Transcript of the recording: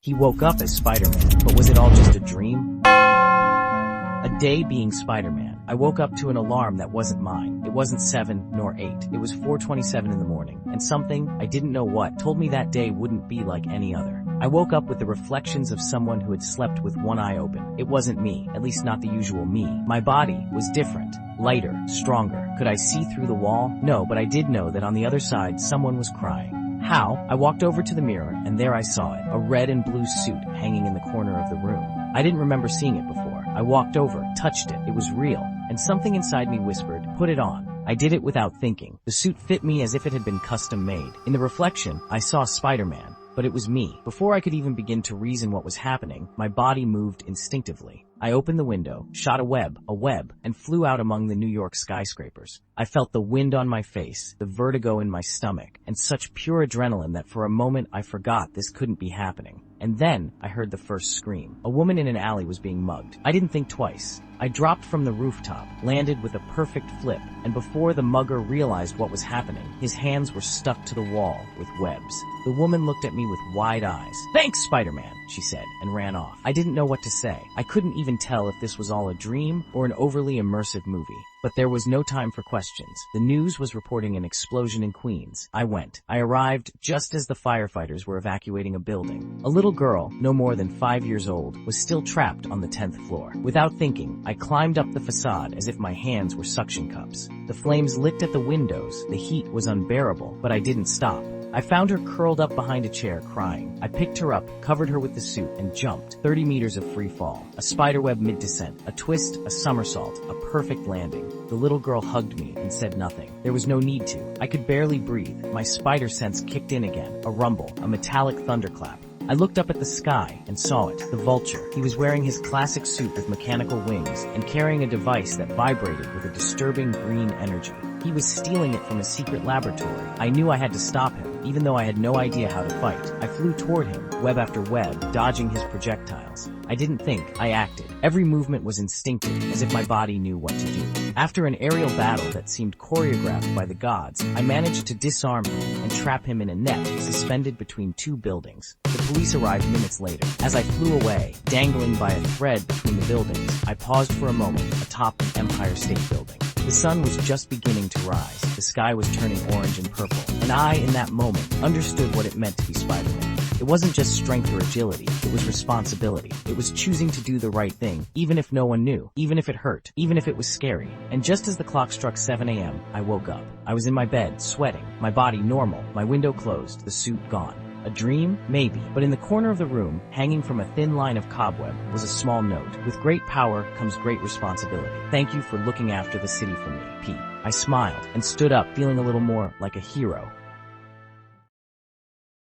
He woke up as Spider-Man, but was it all just a dream? A day being Spider-Man. I woke up to an alarm that wasn't mine. It wasn't 7 nor 8. It was 4:27 in the morning, and something, I didn't know what, told me that day wouldn't be like any other. I woke up with the reflections of someone who had slept with one eye open. It wasn't me, at least not the usual me. My body was different, lighter, stronger. Could I see through the wall? No, but I did know that on the other side someone was crying. How? I walked over to the mirror, and there I saw it, a red and blue suit hanging in the corner of the room. I didn't remember seeing it before. I walked over, touched it. It was real, and something inside me whispered, "Put it on." I did it without thinking. The suit fit me as if it had been custom made. In the reflection, I saw Spider-Man, but it was me. Before I could even begin to reason what was happening, my body moved instinctively. I opened the window, shot a web, and flew out among the New York skyscrapers. I felt the wind on my face, the vertigo in my stomach, and such pure adrenaline that for a moment I forgot this couldn't be happening. And then I heard the first scream. A woman in an alley was being mugged. I didn't think twice. I dropped from the rooftop, landed with a perfect flip, and before the mugger realized what was happening, his hands were stuck to the wall with webs. The woman looked at me with wide eyes. "Thanks, Spider-Man," she said, and ran off. I didn't know what to say. I couldn't even tell if this was all a dream or an overly immersive movie. But there was no time for questions. The news was reporting an explosion in Queens. I went. I arrived just as the firefighters were evacuating a building. A little girl, no more than 5 years old, was still trapped on the 10th floor. Without thinking, I climbed up the facade as if my hands were suction cups. The flames licked at the windows. The heat was unbearable, but I didn't stop. I found her curled up behind a chair, crying. I picked her up, covered her with the suit, and jumped. 30 meters of free fall. A spiderweb mid-descent. A twist, a somersault, a perfect landing. The little girl hugged me and said nothing. There was no need to. I could barely breathe. My spider sense kicked in again. A rumble, a metallic thunderclap. I looked up at the sky and saw it, the vulture. He was wearing his classic suit with mechanical wings and carrying a device that vibrated with a disturbing green energy. He was stealing it from a secret laboratory. I knew I had to stop him, even though I had no idea how to fight. I flew toward him, web after web, dodging his projectiles. I didn't think, I acted. Every movement was instinctive, as if my body knew what to do. After an aerial battle that seemed choreographed by the gods, I managed to disarm him and trap him in a net suspended between two buildings. The police arrived minutes later. As I flew away, dangling by a thread between the buildings, I paused for a moment atop the Empire State Building. The sun was just beginning to rise. The sky was turning orange and purple. And I, in that moment, understood what it meant to be Spider-Man. It wasn't just strength or agility. It was responsibility. It was choosing to do the right thing, even if no one knew, even if it hurt, even if it was scary. And just as the clock struck 7 a.m., I woke up. I was in my bed, sweating, my body normal, my window closed, the suit gone. A dream? Maybe. But in the corner of the room, hanging from a thin line of cobweb, was a small note. With great power comes great responsibility. Thank you for looking after the city for me, Pete. I smiled and stood up, feeling a little more like a hero.